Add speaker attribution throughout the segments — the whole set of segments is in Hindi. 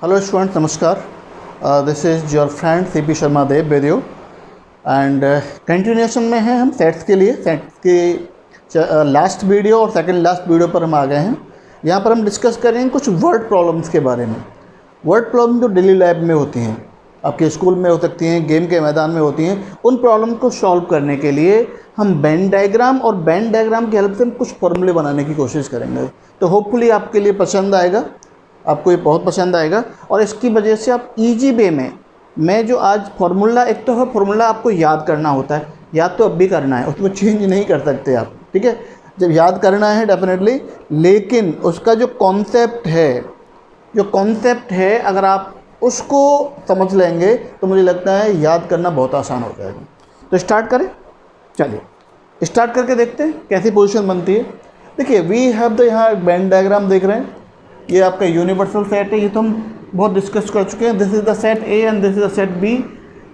Speaker 1: हेलो स्टूडेंट, नमस्कार। This is your friend CP Sharma देव वेदियो एंड कंटिन्यूएशन में है हम सेट्स के लिए। सेट्स के लास्ट वीडियो और सेकंड लास्ट वीडियो पर हम आ गए हैं। यहाँ पर हम डिस्कस करेंगे कुछ वर्ड प्रॉब्लम्स के बारे में। वर्ड प्रॉब्लम जो डेली लाइफ में होती हैं, आपके स्कूल में हो सकती हैं, गेम के मैदान में होती हैं, उन प्रॉब्लम को सॉल्व करने के लिए हम वेन डायग्राम और वेन डायग्राम की हेल्प से हम कुछ फॉर्मूले बनाने की कोशिश करेंगे। तो होपफुली आपके लिए पसंद आएगा, आपको ये बहुत पसंद आएगा और इसकी वजह से आप इजी वे में मैं जो आज फार्मूला, एक तो है फार्मूला आपको याद करना होता है, याद तो अब भी करना है, उसमें चेंज नहीं कर सकते आप, ठीक है। जब याद करना है डेफिनेटली, लेकिन उसका जो कॉन्सेप्ट है अगर आप उसको समझ लेंगे तो मुझे लगता है याद करना बहुत आसान हो जाएगा। तो स्टार्ट करें, चलिए स्टार्ट करके देखते हैं कैसी पोजीशन बनती है। देखिए वी हैव द, यहाँ वेन डायग्राम देख रहे हैं, ये आपका यूनिवर्सल सेट है, ये तो हम बहुत डिस्कस कर चुके हैं। This is the set A and this is the set B,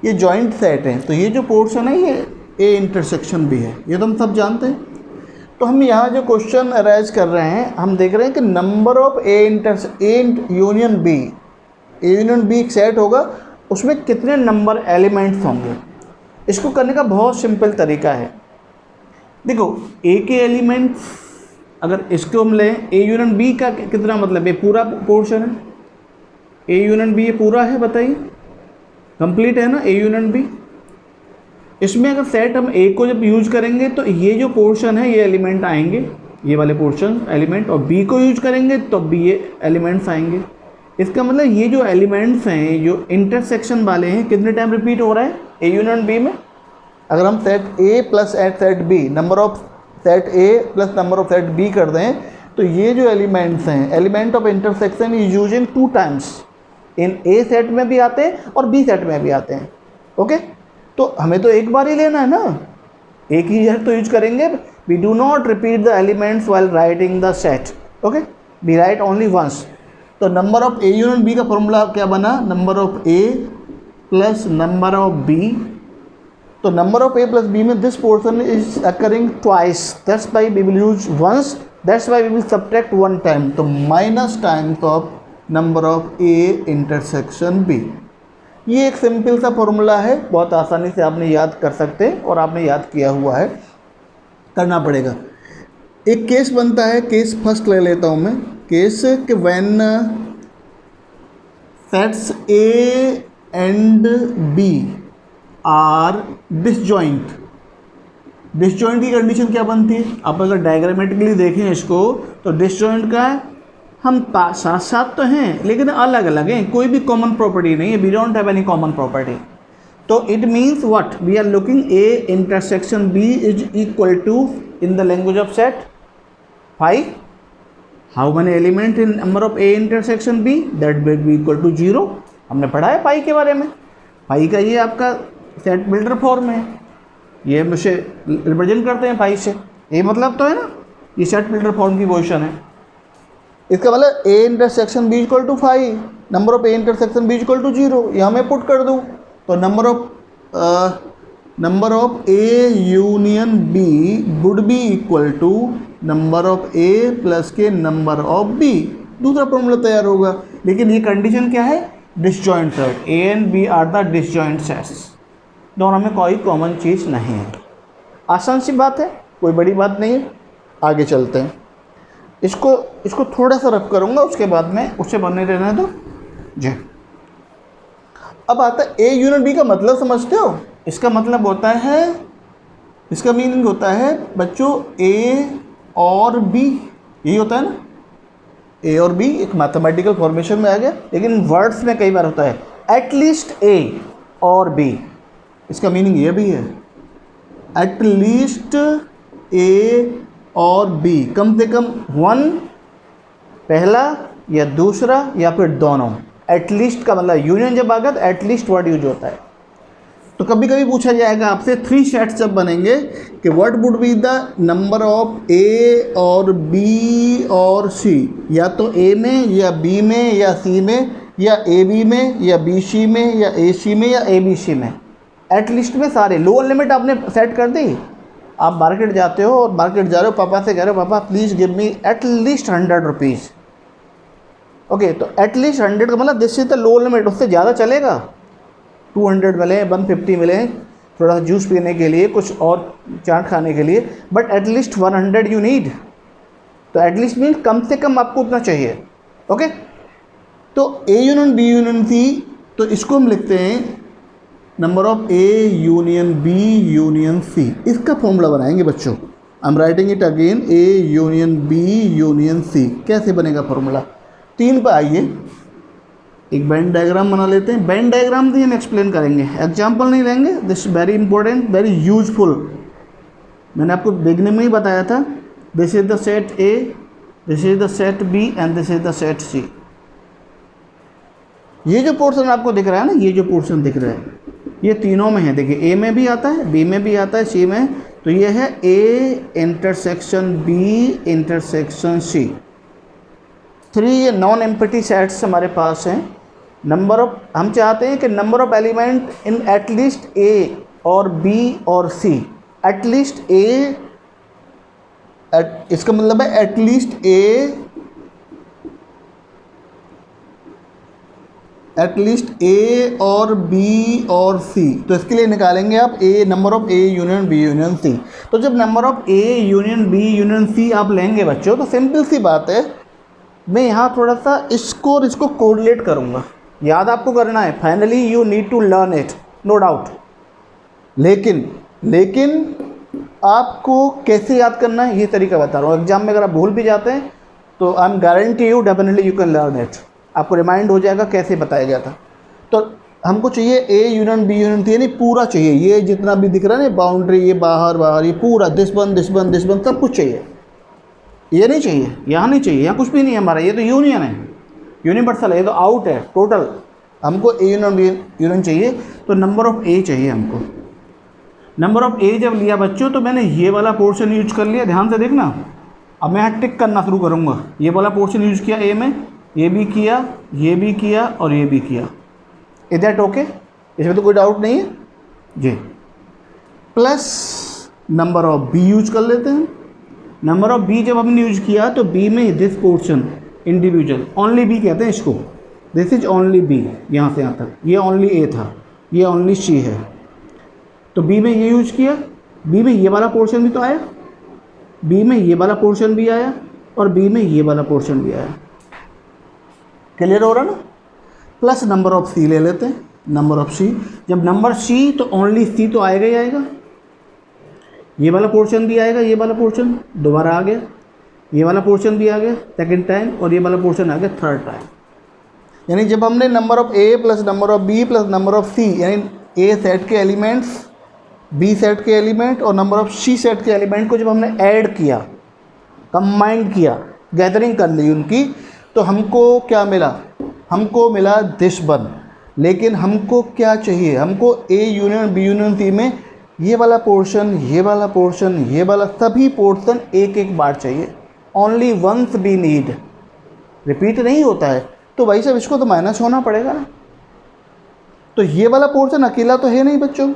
Speaker 1: ये जॉइंट सेट है। तो ये जो पोर्शन है ये ए इंटरसेक्शन बी है, ये तो हम सब जानते हैं। तो हम यहाँ जो क्वेश्चन अराइज कर रहे हैं, हम देख रहे हैं कि number of A union B, A union B एक सेट होगा, उसमें कितने नंबर एलिमेंट्स होंगे। इसको करने का बहुत सिंपल तरीका है। देखो ए के एलिमेंट्स अगर इसको हम लें, ए यूनियन बी का कितना मतलब, ये पूरा पोर्शन है, ए यूनियन बी ये पूरा है, बताइए कंप्लीट है ना ए यूनियन बी। इसमें अगर सेट हम ए को जब यूज करेंगे तो ये जो पोर्शन है ये एलिमेंट आएंगे, ये वाले पोर्शन एलिमेंट, और बी को यूज करेंगे तो बी ये एलिमेंट्स आएंगे। इसका मतलब ये जो एलिमेंट्स हैं जो इंटरसेक्शन वाले हैं, कितने टाइम रिपीट हो रहा है ए यूनियन बी में। अगर हम set A plus set B, number of set A plus number of set B कर दें, तो ये जो एलिमेंट्स हैं, element of intersection is using 2 times, in A set में भी आते हैं और बी सेट में भी आते हैं। ओके, तो हमें तो एक बार ही लेना है ना, एक ही सेट तो यूज करेंगे। We do not repeat the elements while writing the set, okay, we write only once. तो number of A union B का फॉर्मूला क्या बना, number of A plus number of B. तो number of A plus B में this portion is occurring twice, that's why we will use once, that's why we will subtract 1 time, तो minus times of number of A intersection B. ये एक सिंपल सा फॉर्मूला है, बहुत आसानी से आपने याद कर सकते हैं और आपने याद किया हुआ है, करना पड़ेगा। एक केस बनता है, केस फर्स्ट ले लेता हूँ मैं, केस कि when sets A and B are disjoint. Disjoint की कंडीशन क्या बनती है, आप अगर डायग्रामेटिकली देखें इसको तो डिसजॉइंट का हम साथ साथ तो हैं लेकिन अलग अलग हैं, कोई भी कॉमन प्रॉपर्टी नहीं है, we don't have any common property. तो it means what, we are looking A intersection B is equal to, in the language of set, 5। How many element in number of A intersection B, that will be equal to 0। हमने पढ़ा है पाई के बारे में। पाई का ये आपका सेट बिल्डर फॉर्म है, ये हम उसे रिप्रेजेंट करते हैं पाई से, ये मतलब तो है ना, ये सेट बिल्डर फॉर्म की पोजीशन है। इसका मतलब A intersection B equal to 5, number of A intersection B equal to 0, यहाँ मैं पुट कर दूँ तो number of A union B would be equal to number of A plus के नंबर ऑफ बी, दूसरा फॉर्मूला तैयार होगा। लेकिन ये कंडीशन क्या है, disjoint set, A and B are the disjoint sets, दोनों में कोई कॉमन चीज़ नहीं है। आसान सी बात है, कोई बड़ी बात नहीं है। आगे चलते हैं, इसको थोड़ा सा रफ करूँगा, उसके बाद में उससे बनने रहना है तो जी। अब आता है ए यूनियन बी का मतलब, समझते हो, इसका मतलब होता है, इसका मीनिंग होता है बच्चों ए और बी, यही होता है ना, ए और बी एक मैथमेटिकल फॉर्मेशन में आ गया, लेकिन वर्ड्स में कई बार होता है एटलीस्ट ए और बी, इसका मीनिंग ये भी है एटलीस्ट ए और बी, कम से कम 1 पहला या दूसरा या फिर दोनों। एटलीस्ट का मतलब यूनियन जब आ गया तो एटलीस्ट वर्ड यूज होता है। तो कभी कभी पूछा जाएगा आपसे 3 सेट्स जब बनेंगे कि what would be the number of A और बी और सी, या तो ए में या बी में या सी में या ए बी में या बी सी में या ए सी में या ए बी सी में। एटलीस्ट में सारे, लोअर लिमिट आपने सेट कर दी। आप मार्केट जाते हो और मार्केट जा रहे हो, पापा से कह रहे हो पापा please give me at least 100 rupees, okay, तो एटलीस्ट 100 का मतलब this is the low limit, उससे ज़्यादा चलेगा, 200 मिले, 150 मिले थोड़ा सा जूस पीने के लिए, कुछ और चाट खाने के लिए, बट एटलीस्ट 100 यू नीड। तो एटलीस्ट मीन कम से कम आपको उतना चाहिए। ओके, तो A union B union C, तो इसको हम लिखते हैं number of A union B union C. इसका फॉर्मूला बनाएंगे बच्चों, I am writing it again, A union B union C. कैसे बनेगा फॉर्मूला? 3 पे आइए, एक बैंड डायग्राम बना लेते हैं। बैंड डायग्राम भी हम एक्सप्लेन करेंगे, एग्जाम्पल नहीं लेंगे। This very important, very useful. मैंने आपको बिगनिंग में ही बताया था, this is the set A, this is the set B and this is the set C. ये जो पोर्शन आपको दिख रहा है ना, ये जो पोर्शन दिख रहा है, ये तीनों में है। देखिए, ए में भी आता है, बी में भी आता है, सी में। तो ये है A intersection B intersection C. 3 non empty sets हमारे पास हैं। नंबर ऑफ, हम चाहते हैं कि number of element in at least A और बी और सी। एटलीस्ट ए, इसका मतलब है एटलीस्ट ए और बी और सी। तो इसके लिए निकालेंगे आप A, number of A union B union C. तो जब number of A union B union C आप लेंगे बच्चों, तो सिंपल सी बात है, मैं यहाँ थोड़ा सा इसको और इसको कोरिलेट करूँगा। याद आपको करना है, finally you need to learn it, no doubt. लेकिन आपको कैसे याद करना है ये तरीका बता रहा हूँ। एग्जाम में अगर आप भूल भी जाते हैं तो I am guarantee you definitely you can learn it. आपको रिमाइंड हो जाएगा कैसे बताया गया था। तो हमको चाहिए A union B union C, यानी पूरा चाहिए। ये जितना भी दिख रहा है ना, बाउंड्री, ये बाहर, ये पूरा दिस वन सब कुछ चाहिए। ये नहीं चाहिए, यहाँ नहीं चाहिए, यहाँ कुछ भी नहीं है हमारा। ये तो यूनियन है, यूनिवर्सल है, ये तो आउट है टोटल। हमको ए यूनियन बी यूनियन चाहिए, तो नंबर ऑफ ए चाहिए हमको। नंबर ऑफ ए जब लिया बच्चों, तो मैंने ये वाला पोर्शन यूज कर लिया। ध्यान से देखना, अब मैं यहाँ टिक करना शुरू करूँगा। ये वाला पोर्शन यूज किया ए में, ये भी किया, ये भी किया और ये भी किया। Is that okay? इसमें तो कोई डाउट नहीं है जी। Plus number of B use कर लेते हैं। नंबर ऑफ बी जब हमने यूज किया, तो बी में this portion individual, only B कहते हैं इसको। दिस इज ओनली बी, यहाँ से यहाँ तक। ये ओनली ए था, ये ओनली सी है। तो बी में ये यूज किया, बी में ये वाला पोर्शन भी तो आया, बी में ये वाला पोर्शन भी आया और बी में ये वाला पोर्शन भी आया। क्लियर हो रहा ना? प्लस नंबर ऑफ सी ले लेते हैं, नंबर ऑफ सी। जब नंबर सी, तो ओनली सी तो आएगा ही आएगा। ये वाला पोर्शन भी आएगा, ये वाला पोर्शन दोबारा आ गया, ये वाला पोर्शन भी आ गया सेकंड टाइम, और ये वाला पोर्शन आ गया थर्ड टाइम। यानी जब हमने number of A plus number of B plus number of C, यानी ए सेट के एलिमेंट्स, बी सेट के एलिमेंट और नंबर ऑफ सी सेट के एलिमेंट को जब हमने ऐड किया, कंबाइंड किया, गैदरिंग कर ली उनकी, तो हमको क्या मिला? हमको मिला दिस वन। लेकिन हमको क्या चाहिए? हमको A union B union C में ये वाला पोर्शन, ये वाला पोर्शन, ये वाला सभी पोर्शन एक एक बार चाहिए। Only once we need, repeat नहीं होता है। तो भाई साहब इसको तो माइनस होना पड़ेगा ना। तो ये वाला पोर्शन अकेला तो है नहीं बच्चों,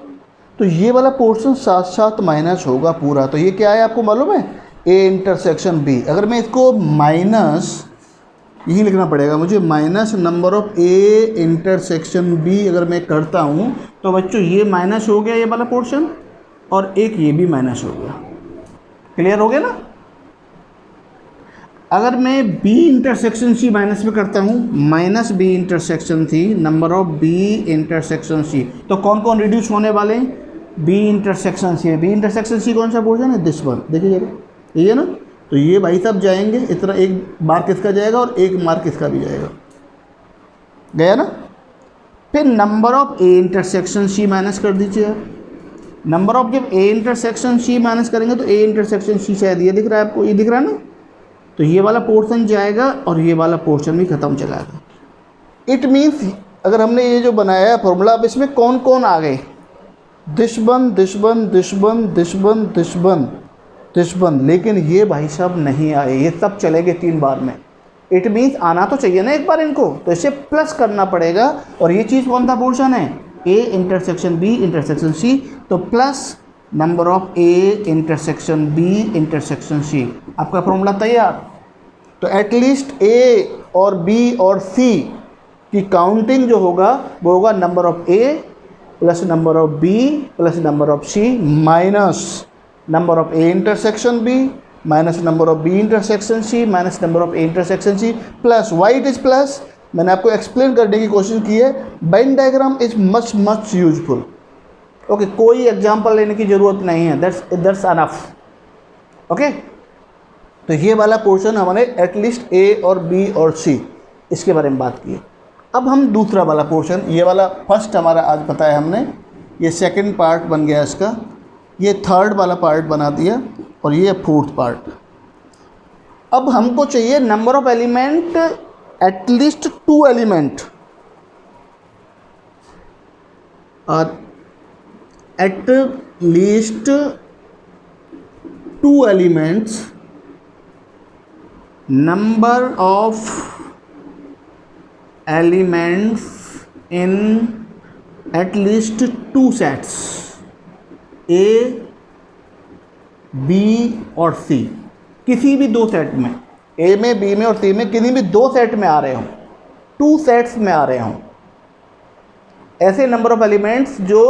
Speaker 1: तो ये वाला पोर्शन साथ साथ माइनस होगा पूरा। तो ये क्या है आपको मालूम है? A intersection B. अगर मैं इसको माइनस, यही लिखना पड़ेगा मुझे, minus number of A intersection B अगर मैं करता हूँ, तो बच्चों ये माइनस हो गया ये वाला पोर्शन, और एक ये भी माइनस हो गया। क्लियर हो गया ना? अगर मैं बी इंटरसेक्शन सी माइनस में करता हूँ, minus B intersection C, number of B intersection C, तो कौन कौन रिड्यूस होने वाले हैं? B intersection C. B intersection C कौन सा पोर्शन है? This one. देखिएगा, ये है ना? तो ये भाई साहब जाएंगे इस तरह, एक मार्क इसका जाएगा और एक मार्क इसका भी जाएगा, गया ना? फिर number of A intersection C minus कर दीजिए आप। नंबर ऑफ जब ए इंटरसेक्शन सी माइनस करेंगे, तो ए इंटरसेक्शन सी शायद ये दिख रहा है आपको, ये दिख रहा है ना? तो ये वाला पोर्शन जाएगा और ये वाला पोर्शन भी ख़त्म चला जाएगा। इट मीन्स अगर हमने ये जो बनाया है फॉर्मूला, अब इसमें कौन कौन आ गए? This one, this one, this one, this one, this one, this one. लेकिन ये भाई साहब नहीं आए, ये सब चलेंगे 3 बार में। इट मीन्स आना तो चाहिए ना एक बार इनको, तो इसे प्लस करना पड़ेगा। और ये चीज़ कौन सा पोर्शन है? A intersection B intersection C. तो plus number of A intersection B intersection C. आपका फॉर्मूला तैयार। तो एटलीस्ट ए और बी और सी की काउंटिंग जो होगा वो होगा number of A plus number of B plus number of C minus number of A intersection B minus number of B intersection C minus number of A intersection C plus why it is plus. मैंने आपको एक्सप्लेन करने की कोशिश की है, Venn diagram is much much useful. Okay, कोई एग्जाम्पल लेने की जरूरत नहीं है, दैट्स अनफ। ओके, तो ये वाला पोर्शन हमारे एटलीस्ट ए और बी और सी इसके बारे में बात की है। अब हम दूसरा वाला पोर्शन, ये वाला फर्स्ट हमारा आज बताया हमने, ये सेकंड पार्ट बन गया इसका, ये थर्ड वाला पार्ट बना दिया और ये फोर्थ पार्ट। अब हमको चाहिए number of element at least 2 element और at least 2 elements number of elements in at least 2 sets A, B और C, किसी भी 2 सेट में, A में, B में और C में किसी भी 2 सेट में आ रहे हों, 2 सेट्स में आ रहे हों, ऐसे नंबर ऑफ एलिमेंट्स जो,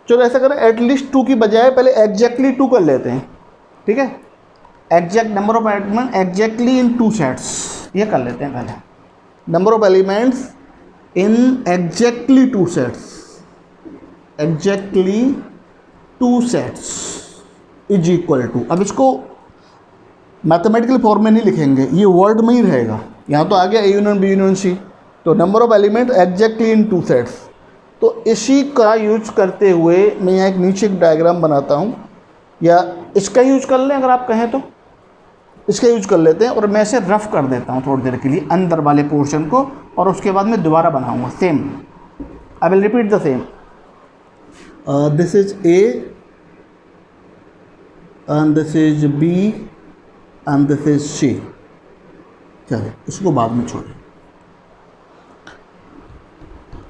Speaker 1: चलो ऐसा करें एटलीस्ट 2 की बजाय पहले एग्जैक्टली 2 कर लेते हैं, ठीक है। Exact number of element exactly in 2 sets, ये कर लेते हैं पहले। Number of elements in exactly 2 sets, exactly 2 sets is equal to, अब इसको मैथमेटिकल फॉर्म में नहीं लिखेंगे, ये वर्ड में ही रहेगा। यहाँ तो आ गया A union B union C, तो number of element exactly in 2 sets. तो इसी का यूज करते हुए मैं यहाँ एक नीचे एक डायग्राम बनाता हूँ, या इसका यूज कर लें अगर आप कहें तो, इसका यूज कर लेते हैं और मैं इसे रफ कर देता हूँ थोड़ी देर के लिए अंदर वाले पोर्शन को, और उसके बाद मैं दोबारा बनाऊँगा same. I will repeat the same. This is A and this is B and this is C. चलिए इसको बाद में छोड़ें।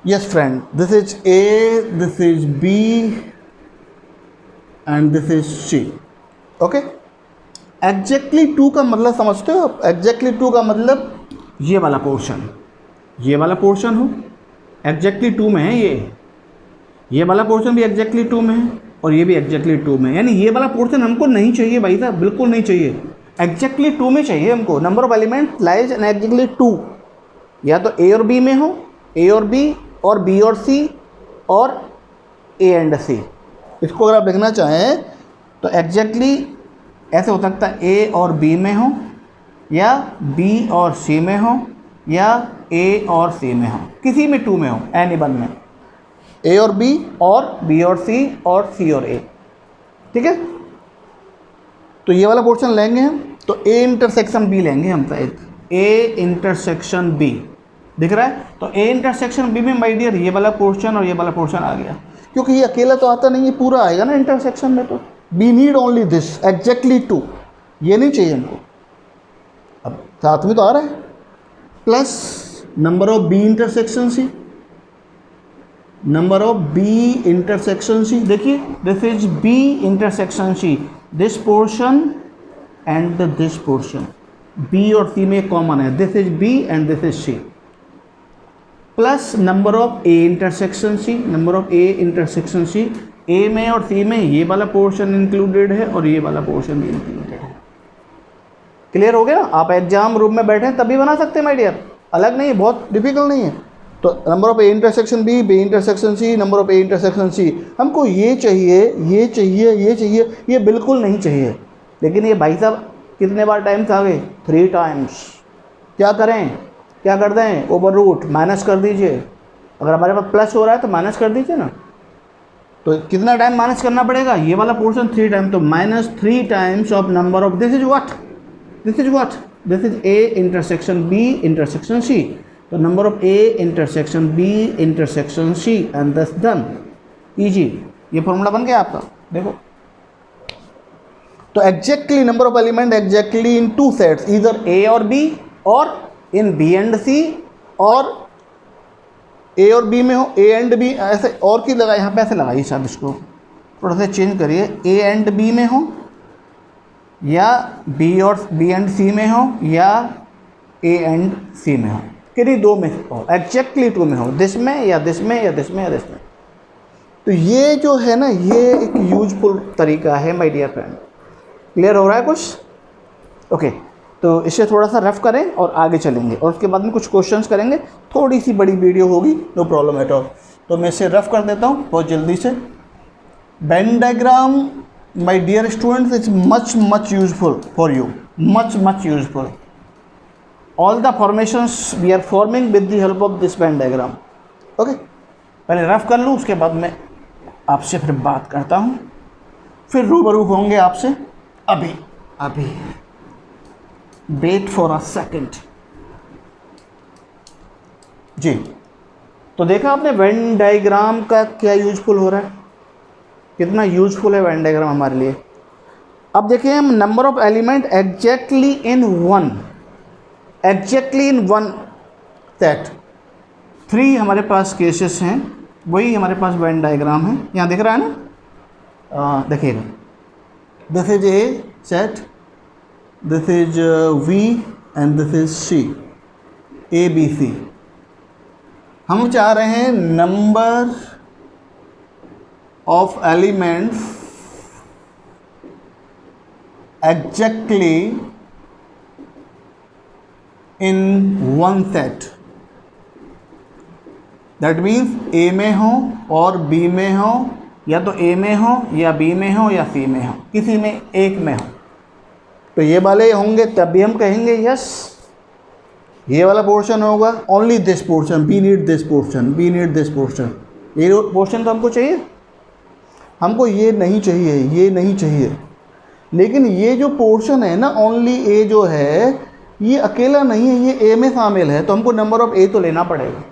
Speaker 1: Yes friend, this is A, this is B and this is C. Okay, exactly 2 का मतलब समझते हो आप? एग्जैक्टली 2 का मतलब ये वाला पोर्शन, ये वाला पोर्शन हो एग्जैक्टली 2 में है, ये वाला पोर्शन भी एग्जैक्टली 2 में है और ये भी एग्जैक्टली 2 में है। यानी ये वाला पोर्शन हमको नहीं चाहिए भाई साहब, बिल्कुल नहीं चाहिए, एग्जैक्टली 2 में चाहिए हमको। Number of element lies in exactly 2, या तो ए और बी में हो, ए और बी और बी और सी और ए एंड सी। इसको अगर आप लिखना चाहें तो एग्जैक्टली ऐसे हो सकता है ए और बी में हो, या बी और सी में हो, या ए और सी में हो, किसी में 2 में हो, एनी वन में, ए और बी और सी और ए, ठीक है। तो ये वाला पोर्शन लेंगे हम, तो ए इंटरसेक्शन बी लेंगे हम, शायद ए इंटरसेक्शन बी दिख रहा है। तो ए इंटरसेक्शन बी में माय डियर ये वाला पोर्शन और ये वाला पोर्शन आ गया, क्योंकि ये अकेला तो आता नहीं है, पूरा आएगा ना इंटरसेक्शन में। तो we need only this exactly 2, ये नहीं चाहिए हमको। अब साथ में तो आ रहा है plus number of B intersection C, number of B intersection C. देखिए this is B intersection C, this portion and this portion, B और सी में कॉमन है, this is B and this is C, plus number of A intersection C, number of A intersection C. A में और सी में ये वाला पोर्शन इंक्लूडेड है और ये वाला पोर्शन भी इंक्लूडेड है। क्लियर हो गया? आप एग्जाम रूम में बैठे तभी बना सकते हैं माय डियर, अलग नहीं है, बहुत डिफिकल्ट नहीं है। तो number of A intersection B, B intersection C, number of A intersection C. हमको ये चाहिए, ये चाहिए, ये चाहिए, ये बिल्कुल नहीं चाहिए। लेकिन ये भाई साहब कितने बार टाइम्स आ गए? 3 टाइम्स। क्या करें? क्या कर दें? ओवर रूट माइनस कर दीजिए। अगर हमारे पास प्लस हो रहा है तो माइनस कर दीजिए ना। तो कितना टाइम माइनस करना पड़ेगा? ये वाला पोर्शन 3 टाइम, तो -3 times of number of this is what, this is what, this is A intersection B intersection C. तो number of A intersection B intersection C and thus done, easy. ये फॉर्मूला बन गया आपका, देखो। तो exactly number of element exactly in 2 sets, इधर ए और बी और इन बी एंड सी, और ए और बी में हो, ए एंड बी, ऐसे और की लगा, यहाँ पे ऐसे लगाइए शायद, इसको थोड़ा सा चेंज करिए, ए एंड बी में हो, या बी एंड सी में हो या ए एंड सी में हो, किन्हीं दो में हो, एग्जैक्टली टू में हो, दिस में या दिस में या दिस में या दिस में। तो ये जो है ना, ये एक यूजफुल तरीका है माय डियर फ्रेंड। क्लियर हो रहा है कुछ? ओके, तो इसे थोड़ा सा रफ करें और आगे चलेंगे, और उसके बाद में कुछ क्वेश्चंस करेंगे। थोड़ी सी बड़ी वीडियो होगी, नो प्रॉब्लम एट ऑल। तो मैं इसे रफ कर देता हूँ बहुत जल्दी से। Venn diagram my dear students is much useful for you, much useful. All the formations we are forming with the help of this Venn diagram. Okay, पहले रफ कर लूँ, उसके बाद मैं आपसे फिर बात करता हूँ, फिर रूबरू होंगे आपसे। अभी वेट फॉर अ सेकेंड जी। तो देखा आपने वेन डायग्राम का क्या यूजफुल हो रहा है, कितना यूजफुल है वेन डायग्राम हमारे लिए। अब देखिए हम number of element exactly in one set, 3 हमारे पास केसेस हैं, वही हमारे पास वेन डायग्राम है। यहाँ दिख रहा है ना, देखिएगा, this is A set, this is V and this is C, ABC। हम चाह रहे हैं number of elements exactly in one set. That means A में हो और B में हो, या तो A में हो या B में हो या C में हो, किसी में एक में हो। तो ये वाले होंगे तब भी हम कहेंगे यस, ये वाला पोर्शन होगा, only this portion, we need this portion, we need this portion. ये पोर्शन तो हमको चाहिए, हमको ये नहीं चाहिए, ये नहीं चाहिए। लेकिन ये जो पोर्शन है ना, ओनली ए जो है, ये अकेला नहीं है, ये ए में शामिल है। तो हमको नंबर ऑफ ए तो लेना पड़ेगा,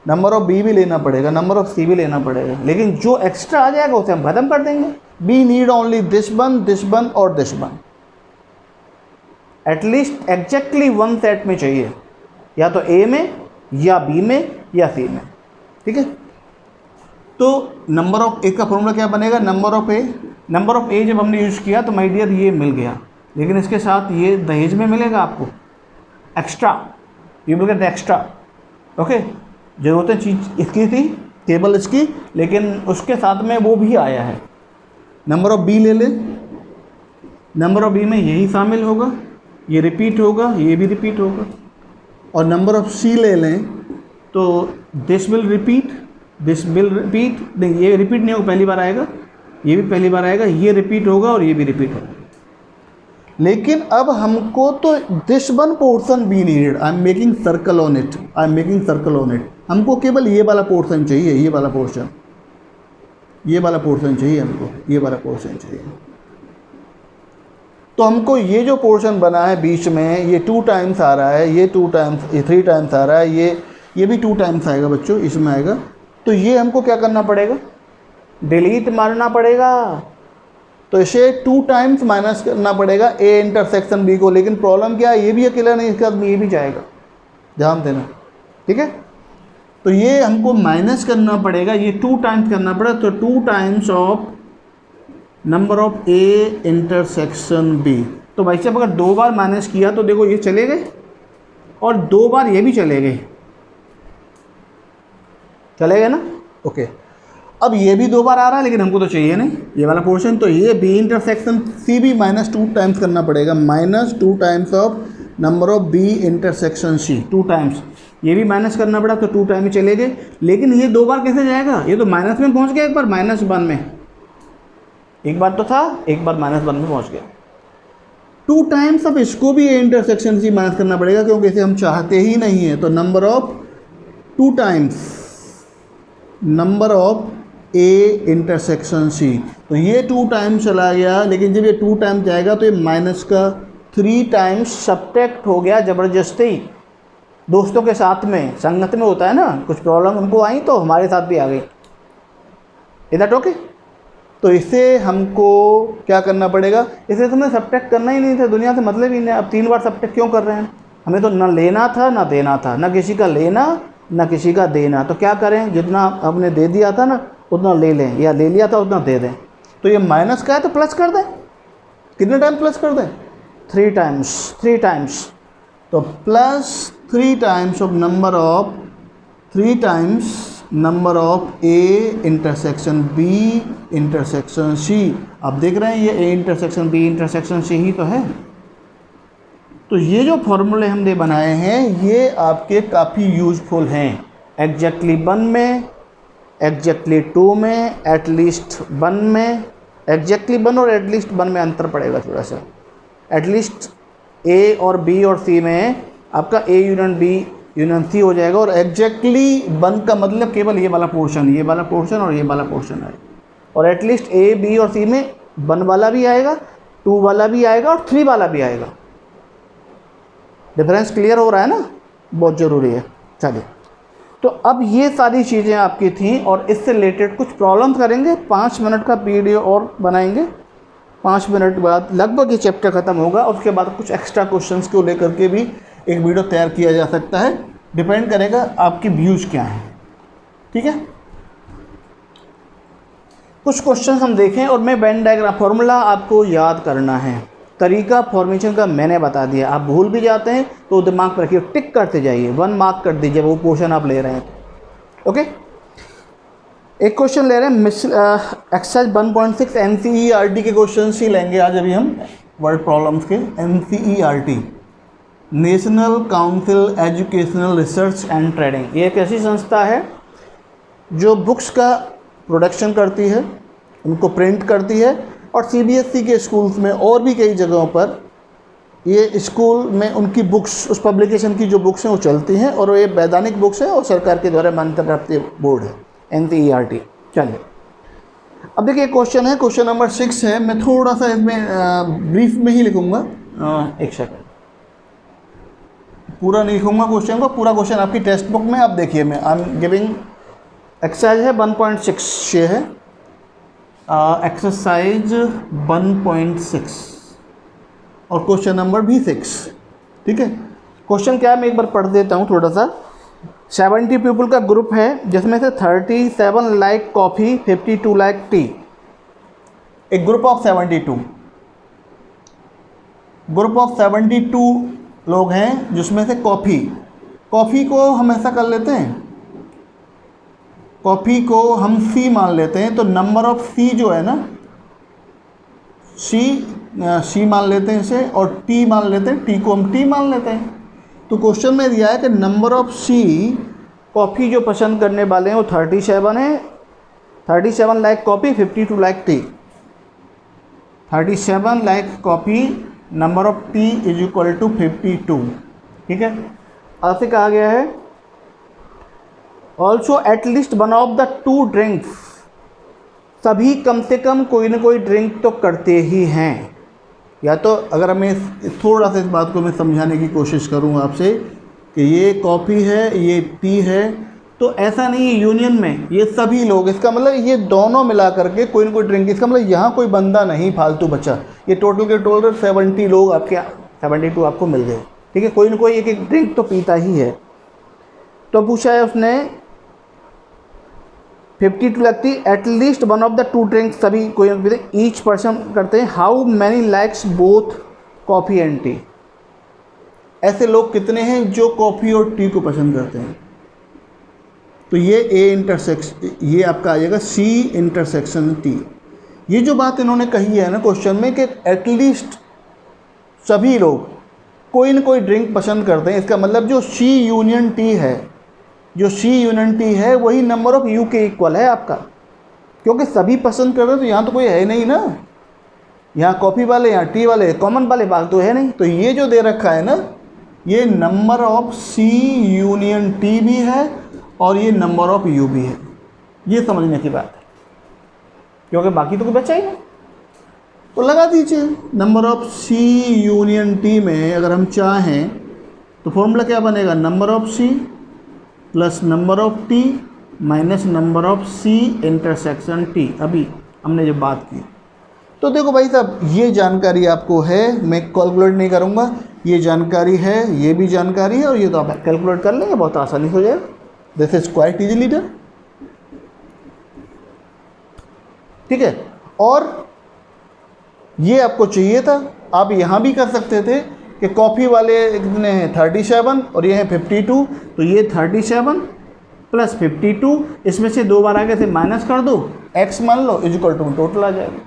Speaker 1: नंबर ऑफ बी भी लेना पड़ेगा, नंबर ऑफ सी भी लेना पड़ेगा। लेकिन जो एक्स्ट्रा आ जाएगा उसे हम खत्म कर देंगे। We need only this one और this one. At least exactly one set में चाहिए, या तो ए में या बी में या सी में। ठीक है, तो नंबर ऑफ ए का फॉर्मूला क्या बनेगा, नंबर ऑफ ए जब हमने यूज़ किया तो माय डियर ये मिल गया, लेकिन इसके साथ ये दहेज में मिलेगा आपको एक्स्ट्रा, ये मिल गया एक्स्ट्रा। ओके, ज़रूरतें चीज़ इसकी थी, टेबल इसकी, लेकिन उसके साथ में वो भी आया है। नंबर ऑफ बी ले लें, नंबर ऑफ बी में यही शामिल होगा, ये रिपीट होगा, ये भी रिपीट होगा। और नंबर ऑफ सी ले लें तो दिस विल रिपीट, नहीं ये रिपीट नहीं होगा, पहली बार आएगा, ये भी पहली बार आएगा, ये रिपीट होगा और ये भी रिपीट होगा। लेकिन अब हमको तो this one portion be needed, I am making circle on it, हमको केवल ये वाला पोर्शन चाहिए, ये वाला पोर्शन चाहिए हमको, ये वाला पोर्शन चाहिए। तो हमको ये जो पोर्शन बना है बीच में, ये 2 टाइम्स आ रहा है, ये 2 टाइम्स, ये 3 टाइम्स आ रहा है, ये भी 2 टाइम्स आएगा बच्चों, इसमें आएगा। तो ये हमको क्या करना पड़ेगा, डिलीट मारना पड़ेगा। तो इसे 2 टाइम्स माइनस करना पड़ेगा ए इंटरसेक्शन बी को। लेकिन प्रॉब्लम क्या है, ये भी अकेला नहीं, इसके बाद ये भी जाएगा, ध्यान देना। ठीक है, तो ये हमको माइनस करना पड़ेगा, ये 2 टाइम्स करना पड़ेगा। तो 2 times of number of A intersection B. तो भाई साहब अगर 2 बार माइनस किया तो देखो ये चले गए, और 2 बार ये भी चले गए ना। ओके, अब ये भी 2 बार आ रहा है, लेकिन हमको तो चाहिए नहीं ये वाला पोर्शन। तो ये बी इंटरसेक्शन सी भी -2 टाइम्स करना पड़ेगा, -2 times of number of B intersection C, 2 times. ये भी माइनस करना पड़ा, तो 2 टाइम ही चले गए। लेकिन ये 2 बार कैसे जाएगा, ये तो माइनस में पहुंच गया, एक बार -1 में, एक बार तो था, एक बार -1 में पहुंच गया। 2 टाइम्स अब इसको भी ए इंटरसेक्शन सी माइनस करना पड़ेगा, क्योंकि इसे हम चाहते ही नहीं है। तो number of 2 times number of A intersection C, तो ये 2 टाइम्स चला गया। लेकिन जब ये 2 टाइम्स जाएगा तो ये माइनस का 3 टाइम्स सब्ट्रैक्ट हो गया ज़बरदस्ती। दोस्तों के साथ में, संगत में होता है ना, कुछ प्रॉब्लम उनको आई तो हमारे साथ भी आ गई। Is that okay? तो इसे हमको क्या करना पड़ेगा, इसे तो हमें सब्ट्रैक्ट करना ही नहीं था, दुनिया से मतलब ही नहीं। अब 3 बार सब्ट्रैक्ट क्यों कर रहे हैं, हमें तो ना लेना था ना देना था, ना किसी का लेना ना किसी का देना। तो क्या करें, जितना हमने दे दिया था ना उतना ले लें, या ले लिया था उतना दे दें। तो ये माइनस का है तो प्लस कर दें, कितने टाइम प्लस कर दें? 3 टाइम्स। तो plus 3 times of number of A intersection B intersection C. आप देख रहे हैं ये A intersection B intersection C ही तो है। तो ये जो फॉर्मूले हमने बनाए हैं ये आपके काफ़ी यूज़फुल हैं। एग्जैक्टली 1 में, एग्जैक्टली 2 में, एटलीस्ट 1 में। एग्जैक्टली 1 और एटलीस्ट 1 में अंतर पड़ेगा थोड़ा सा। एटलीस्ट ए और बी और सी में आपका A union B union C हो जाएगा, और एग्जैक्टली 1 का मतलब केवल ये वाला पोर्शन, ये वाला पोर्शन और ये वाला पोर्शन है। और एटलीस्ट ए बी और सी में 1 वाला भी आएगा, 2 वाला भी आएगा और 3 वाला भी आएगा। डिफरेंस क्लियर हो रहा है ना, बहुत ज़रूरी है। चलिए, तो अब ये सारी चीज़ें आपकी थी और इससे रिलेटेड कुछ प्रॉब्लम करेंगे। 5 मिनट का वीडियो और बनाएंगे, 5 मिनट बाद लगभग ये चैप्टर ख़त्म होगा। उसके बाद कुछ एक्स्ट्रा क्वेश्चंस को लेकर के भी एक वीडियो तैयार किया जा सकता है, डिपेंड करेगा आपकी व्यूज़ क्या हैं। ठीक है, कुछ क्वेश्चन हम देखें और मैं वेन डायग्राम फॉर्मूला आपको याद करना है। तरीका फॉर्मेशन का मैंने बता दिया, आप भूल भी जाते हैं तो दिमाग पर रखिए, टिक करते जाइए, 1 मार्क कर दीजिए वो क्वेश्चन आप ले रहे हैं तो। ओके, एक क्वेश्चन ले रहे हैं एक्सरसाइज 1.6 NCERT के क्वेश्चन ही लेंगे आज अभी हम, वर्ड प्रॉब्लम्स के। NCERT national council educational research and training, ये एक ऐसी संस्था है जो बुक्स का प्रोडक्शन करती है, उनको प्रिंट करती है, और CBSE के स्कूल्स में और भी कई जगहों पर ये स्कूल में उनकी बुक्स, उस पब्लिकेशन की जो बुक्स हैं वो चलती हैं, और ये वैधानिक बुक्स हैं और सरकार के द्वारा मान्यता प्राप्त बोर्ड है NCERT। चलिए, अब देखिए क्वेश्चन है, क्वेश्चन नंबर 6 है। मैं थोड़ा सा इसमें ब्रीफ में ही लिखूँगा, एक सेकंड, पूरा नहीं लिखूँगा क्वेश्चन को। पूरा क्वेश्चन आपकी टेक्स्ट बुक में आप देखिए, मैं आई एम गिविंग एक्सरसाइज है 1.6 ये है, एक्सरसाइज 1.6 और क्वेश्चन नंबर भी 6। ठीक है, क्वेश्चन क्या है मैं एक बार पढ़ देता हूँ थोड़ा सा। 70 पीपल का ग्रुप है जिसमें से 37 लाइक कॉफ़ी, 52 लाइक टी। एक ग्रुप ऑफ 72, ग्रुप ऑफ 72 लोग हैं जिसमें से कॉफ़ी को हम ऐसा कर लेते हैं, कॉफ़ी को हम C मान लेते हैं। तो नंबर ऑफ C जो है ना, C मान लेते हैं इसे, और T मान लेते हैं, T को हम T मान लेते हैं। तो क्वेश्चन में दिया है कि नंबर ऑफ C कॉफ़ी जो पसंद करने वाले हैं वो 37 है, 37 like coffee, 52 like tea. 37 like coffee, number of T is equal to 52। ठीक है, आपसे कहा गया है also at least 1 of the 2 drinks, सभी कम से कम कोई ना कोई ड्रिंक तो करते ही हैं। या तो अगर मैं थोड़ा सा इस बात को मैं समझाने की कोशिश करूँ आपसे कि ये कॉफ़ी है, ये टी है, तो ऐसा नहीं है यूनियन में ये सभी लोग, इसका मतलब ये दोनों मिला करके कोई ना कोई ड्रिंक, इसका मतलब यहाँ कोई बंदा नहीं फालतू बचा। ये टोटल के टोटल 70 लोग आपके 72 आपको मिल गए। ठीक है, कोई ना कोई एक एक ड्रिंक तो पीता ही है। तो पूछा है उसने 52 लगती, एटलीस्ट 1 ऑफ द 2 ड्रिंक, सभी कोई ना कोई ईच पर्सन करते हैं। How many likes both coffee and T, ऐसे लोग कितने हैं जो कॉफ़ी और टी को पसंद करते हैं। तो ये ए इंटरसेक्शन, ये आपका आ जाएगा C इंटरसेक्शन टी। ये जो बात इन्होंने कही है ना क्वेश्चन में कि एटलीस्ट सभी लोग कोई ना कोई ड्रिंक पसंद करते हैं, इसका मतलब जो C यूनियन टी है, जो C यूनियन टी है वही नंबर ऑफ U के इक्वल है आपका, क्योंकि सभी पसंद कर रहे हैं तो यहाँ तो कोई है नहीं ना, यहाँ कॉफ़ी वाले, यहाँ टी वाले, कॉमन वाले बात तो है नहीं। तो ये जो दे रखा है ना, ये number of C union T भी है और ये नंबर ऑफ U भी है। ये समझने की बात है, क्योंकि बाकी तो कोई बचा ही नहीं। तो लगा दीजिए number of C union T में अगर हम चाहें तो फॉर्मूला क्या बनेगा, number of C plus number of T minus number of C intersection T। अभी हमने जो बात की, तो देखो भाई साहब ये जानकारी आपको है, मैं कैलकुलेट नहीं करूँगा, ये जानकारी है, ये भी जानकारी है, और ये तो आप कैलकुलेट कर लेंगे, बहुत आसानी से हो जाएगा। This is quite easily done. ठीक है, और ये आपको चाहिए था। आप यहाँ भी कर सकते थे कि कॉफ़ी वाले कितने हैं 37 और ये है 52, तो ये 37 प्लस 52, इसमें से 2 बार आगे से माइनस कर दो, x मान लो इज इक्वल टू टोटल आ जाएगा।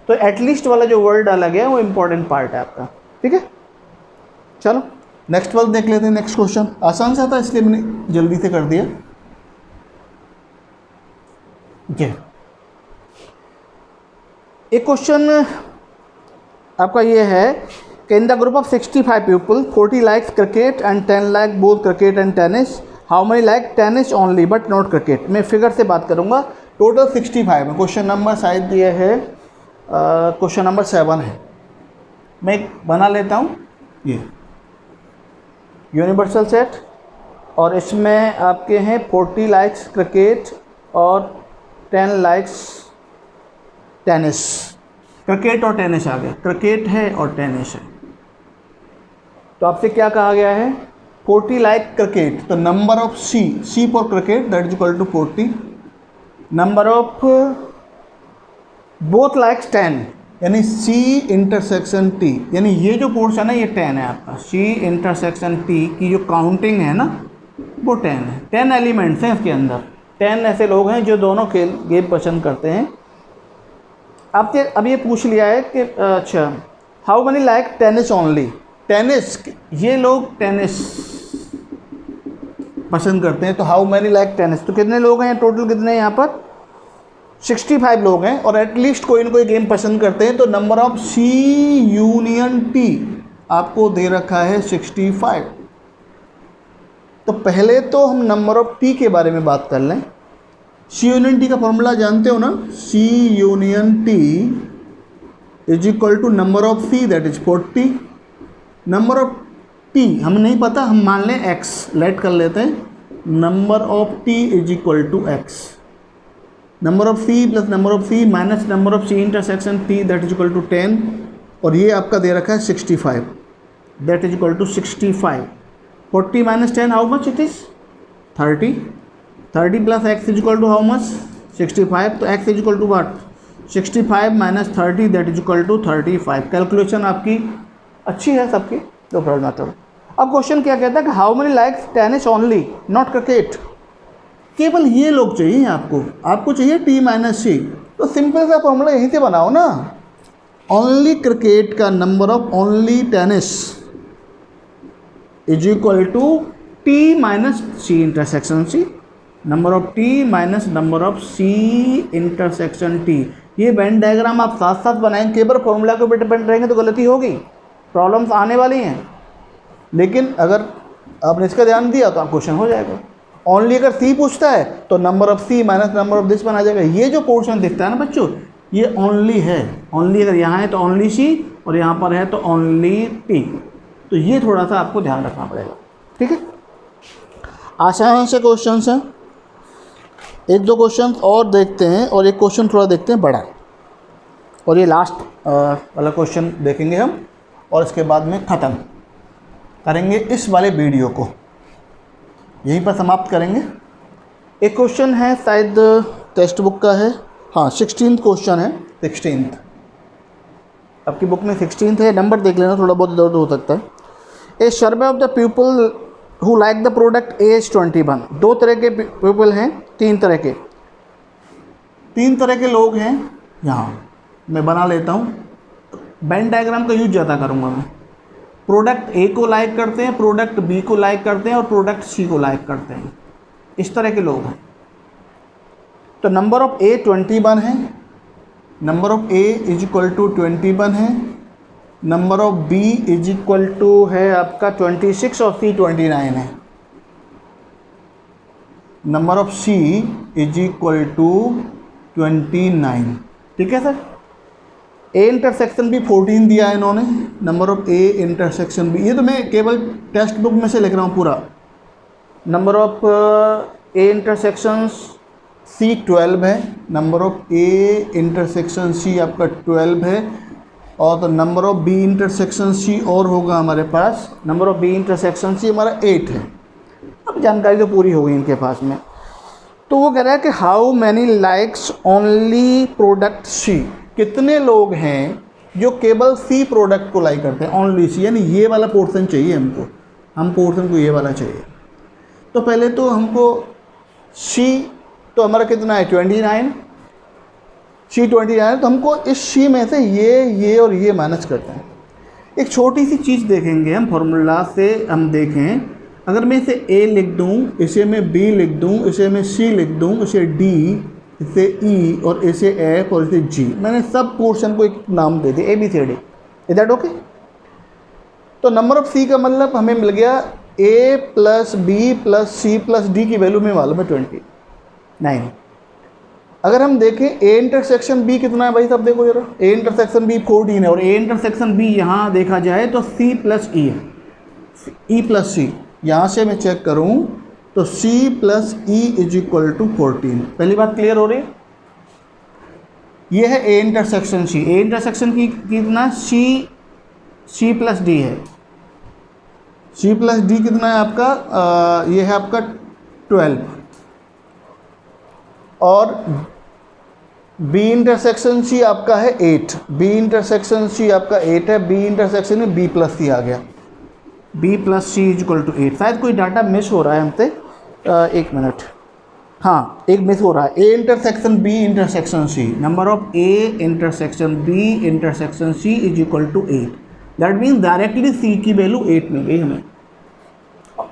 Speaker 1: तो एटलीस्ट वाला जो वर्ड डाला गया वो इंपॉर्टेंट पार्ट है आपका, ठीक है। चलो नेक्स्ट वर्ड देख लेते हैं। नेक्स्ट क्वेश्चन आसान सा था इसलिए मैंने जल्दी से कर दिया। एक क्वेश्चन आपका ये है कि in the group of 65 people 40 likes cricket and 10 like both cricket and tennis, how many like tennis only but not cricket. मैं फिगर से बात करूंगा। टोटल 65 है। क्वेश्चन नंबर शायद ये है क्वेश्चन नंबर 7 है। मैं बना लेता हूँ ये यूनिवर्सल सेट, और इसमें आपके हैं 40 लाइक्स क्रिकेट और 10 लाइक्स टेनिस। क्रिकेट और टेनिस आ गया, क्रिकेट है और टेनिस है। तो आपसे क्या कहा गया है 40 लाइक क्रिकेट, तो number of C for cricket that is equal to 40, number of both likes 10 यानी सी इंटरसेक्शन टी, यानी ये जो पोर्शन है ये 10 है आपका। सी इंटरसेक्शन टी की जो काउंटिंग है ना वो 10 है। 10 एलिमेंट्स हैं इसके अंदर, 10 ऐसे लोग हैं जो दोनों खेल गेम पसंद करते हैं। आपसे अब ये पूछ लिया है कि अच्छा how many like tennis only, tennis ये लोग टेनिस पसंद करते हैं, तो हाउ मैनी लाइक टेनिस, तो कितने लोग हैं टोटल, कितने हैं यहाँ पर 65 लोग हैं और एटलीस्ट कोई ना कोई गेम पसंद करते हैं। तो number of C union T आपको दे रखा है 65। तो पहले तो हम नंबर ऑफ टी के बारे में बात कर लें। सी यूनियन टी का फॉर्मूला जानते हो ना, C union T is equal to number of C that is 40, number of T हमें नहीं पता, हम मान लें एक्स, लेट कर लेते हैं, number of T is equal to X, number of C plus number of C minus number of C intersection T that is equal to 10, और ये आपका दे रखा है 65 दैट इज इक्वल टू 65। 40 माइनस 10 how much it is 30, 30 plus X is equal to how much 65, तो X is equal to what 65 minus 30 that is equal to 35। Calculation आपकी अच्छी है सबकी, तो प्रॉब्लम आता है। अब क्वेश्चन क्या कहता है कि how many likes tennis only not cricket, केवल ये लोग चाहिए आपको चाहिए टी माइनस सी, तो सिंपल सा फॉर्मूला यहीं से बनाओ ना, ओनली क्रिकेट का number of only tennis is equal to T minus C intersection C, number of T minus number of C intersection T. ये वेन डायग्राम आप साथ साथ बनाएंगे, केवल फॉर्मूला के ऊपर डिपेंड रहेंगे तो गलती होगी, प्रॉब्लम्स आने वाली हैं। लेकिन अगर आपने इसका ध्यान दिया तो आप क्वेश्चन हो जाएगा। ओनली अगर सी पूछता है तो number of C minus number of this बना जाएगा। ये जो पोर्शन दिखता है ना बच्चों, ये ओनली है, ओनली अगर यहाँ है तो ओनली सी और यहाँ पर है तो ओनली टी, तो ये थोड़ा सा आपको ध्यान रखना पड़ेगा, ठीक है। आसान से क्वेश्चन हैं, एक दो क्वेश्चन और देखते हैं और एक क्वेश्चन थोड़ा देखते हैं बड़ा, और ये लास्ट वाला क्वेश्चन देखेंगे हम, और इसके बाद में ख़त्म करेंगे इस वाले वीडियो को, यहीं पर समाप्त करेंगे। एक क्वेश्चन है शायद टेक्स्ट बुक का है, हाँ 16th क्वेश्चन है, 16th आपकी बुक में 16th है, नंबर देख लेना, थोड़ा बहुत इधर उधर हो सकता है। A survey of the people who like the product as 21, दो तरह के पीपल हैं, तीन तरह के लोग हैं। यहाँ मैं बना लेता हूँ, वेन डायग्राम का यूज ज़्यादा करूँगा मैं। प्रोडक्ट ए को लाइक करते हैं, प्रोडक्ट बी को लाइक करते हैं और प्रोडक्ट सी को लाइक करते हैं, इस तरह के लोग हैं। तो नंबर ऑफ ए 21 है, number of A is equal to 21 है, number of B is equal to है आपका 26 और सी 29 है, number of C is equal to 29, ठीक है सर। ए इंटरसेक्शन भी 14 दिया है इन्होंने, नंबर ऑफ ए इंटरसेक्शन भी, ये तो मैं केवल टेक्स्ट बुक में से लिख रहा हूँ पूरा। Number of A intersection C 12 है, number of A intersection C आपका 12 है, और तो number of B intersection C और होगा हमारे पास, number of B intersection C हमारा 8 है। अब जानकारी तो पूरी हो गई इनके पास में। तो वो कह रहा है कि how many likes only product C, कितने लोग हैं जो केवल सी प्रोडक्ट को लाइक करते हैं, ओनली सी, यानी ये वाला पोर्शन चाहिए हमको, हम पोर्शन को ये वाला चाहिए। तो पहले तो हमको सी, तो हमारा कितना है 29, सी 29, तो हमको इस सी में से ये और ये माइनस करते हैं। एक छोटी सी चीज़ देखेंगे हम फॉर्मूला से, हम देखें अगर मैं इसे ए लिख दूँ, इसे मैं बी लिख दूँ, इसे मैं सी लिख दूँ, इसे डी, इसे ई और इसे एफ और इसे जी, मैंने सब पोर्शन को एक नाम दे दिया ABCD। Is that okay? तो नंबर ऑफ सी का मतलब हमें मिल गया A plus B plus C plus D की वैल्यू में मालूम है 29। अगर हम देखें A इंटरसेक्शन B कितना है भाई साहब, देखो जरा, A इंटरसेक्शन B 14 है और A इंटरसेक्शन B यहाँ देखा जाए तो C प्लस E है, E प्लस सी। यहाँ से मैं चेक करूँ तो C plus E is equal to 14। पहली बात क्लियर हो रही है? ये है A intersection C। A intersection की कितना C प्लस D है, C प्लस D कितना है आपका, ये है आपका 12। और B इंटरसेक्शन C आपका है 8, B इंटरसेक्शन C आपका 8 है, B इंटरसेक्शन में B प्लस C आ गया, B plus C is equal to 8। शायद कोई डाटा मिस हो रहा है हमसे, एक मिनट, हाँ एक मिस हो रहा है। A intersection B intersection C, number of A intersection B intersection C is equal to 8। That means directly C की वैल्यू 8 मिल गई हमें,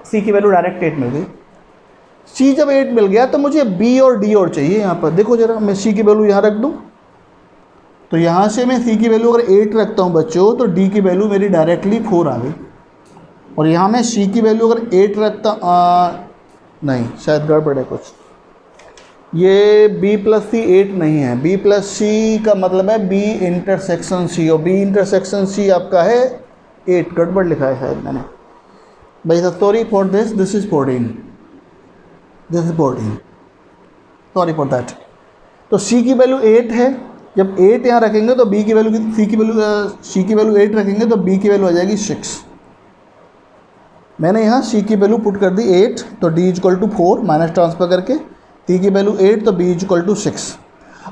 Speaker 1: C की वैल्यू डायरेक्ट 8 मिल गई। C जब 8 मिल गया तो मुझे B और D और चाहिए। यहाँ पर देखो जरा, मैं C की वैल्यू यहाँ रख दूँ, तो यहाँ से मैं C की वैल्यू अगर 8 रखता हूँ बच्चों, तो D की वैल्यू मेरी डायरेक्टली 4 आ गई। और यहाँ मैं C की वैल्यू अगर 8 रखता, नहीं शायद गड़बड़ है कुछ, ये B प्लस सी 8 नहीं है, B प्लस सी का मतलब है B इंटरसेक्शन C, और B इंटरसेक्शन C आपका है 8, गड़बड़ लिखा है शायद मैंने भाई साहब, sorry for this, this is 14, this is 14, sorry for that. तो C की वैल्यू 8 है, जब 8 यहाँ रखेंगे तो B की वैल्यू, C की वैल्यू 8 रखेंगे तो B की वैल्यू आ जाएगी 6। मैंने यहाँ C की वैल्यू पुट कर दी 8, तो D is equal to 4 minus transfer करके, C की वैल्यू 8 तो B इज इक्वल टू 6।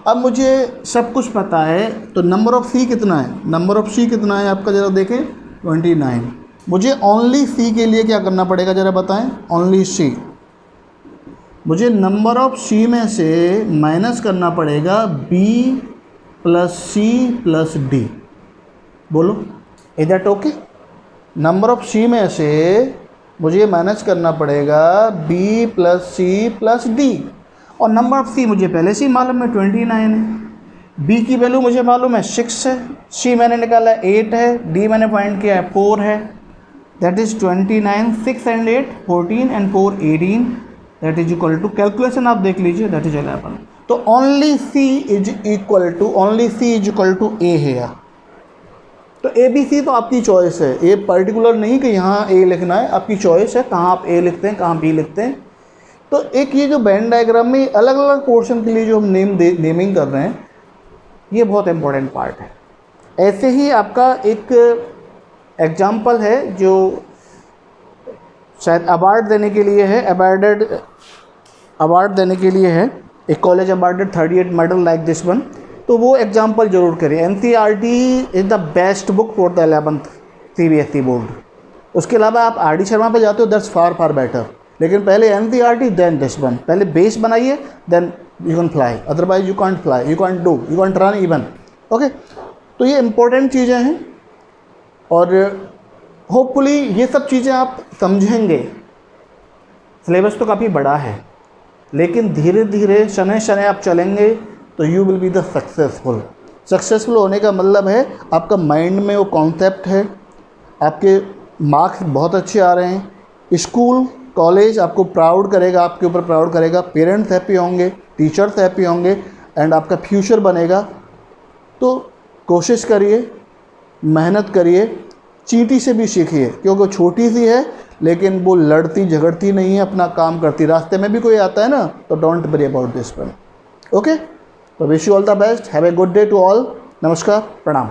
Speaker 1: अब मुझे सब कुछ पता है, तो नंबर ऑफ C कितना है, नंबर ऑफ C कितना है आपका जरा देखें 29। मुझे ओनली C के लिए क्या करना पड़ेगा जरा बताएं, ओनली C, मुझे नंबर ऑफ C में से माइनस करना पड़ेगा B plus C plus D। बोलो is that okay? Number of C में से मुझे माइनस करना पड़ेगा B plus C plus D, और नंबर ऑफ C मुझे पहले से ही मालूम है 29 है, B की वैल्यू मुझे मालूम है 6 है, C मैंने निकाला 8 है, D मैंने फाइंड किया है 4 है, that is 29, 6 and 8 14 and 4 18, that is equal to, calculation आप देख लीजिए, दैट इज 11। तो only C is equal to A है। तो ABC तो आपकी चॉइस है, ये पर्टिकुलर नहीं कि यहाँ A लिखना है, आपकी चॉइस है कहाँ आप A लिखते हैं कहाँ B लिखते हैं। तो एक ये जो वेन डायग्राम में अलग अलग पोर्शन के लिए जो हम नेमिंग कर रहे हैं, ये बहुत इंपॉर्टेंट पार्ट है। ऐसे ही आपका एक एग्जाम्पल है जो शायद अवार्ड देने के लिए है, अवार्ड देने के लिए है, एक college awarded 38 medal like this one, तो वो एग्जाम्पल जरूर करिए। NCERT is the best book for the 11th CBSE board. उसके अलावा आप RD शर्मा पे जाते हो, दैट्स फार बेटर, लेकिन पहले NCERT देन दिस वन, पहले बेस बनाइए then you can fly, otherwise you can't fly, you can't do, you can't run even. Okay, तो ये इंपॉर्टेंट चीज़ें हैं और होपफुली ये सब चीज़ें आप समझेंगे। सिलेबस तो काफ़ी बड़ा है, लेकिन धीरे धीरे शनै शनै आप चलेंगे तो you will be the successful होने का मतलब है आपका माइंड में वो कॉन्सेप्ट है, आपके मार्क्स बहुत अच्छे आ रहे हैं, स्कूल कॉलेज आपको प्राउड करेगा, आपके ऊपर प्राउड करेगा, पेरेंट्स हैप्पी होंगे, टीचर्स हैप्पी होंगे एंड आपका फ्यूचर बनेगा। तो कोशिश करिए, मेहनत करिए, चींटी से भी सीखिए, क्योंकि छोटी सी है लेकिन वो लड़ती झगड़ती नहीं है, अपना काम करती। रास्ते में भी कोई आता है ना तो don't worry about this one. Okay, तो wish you all the best, have a good day to all. नमस्कार, प्रणाम।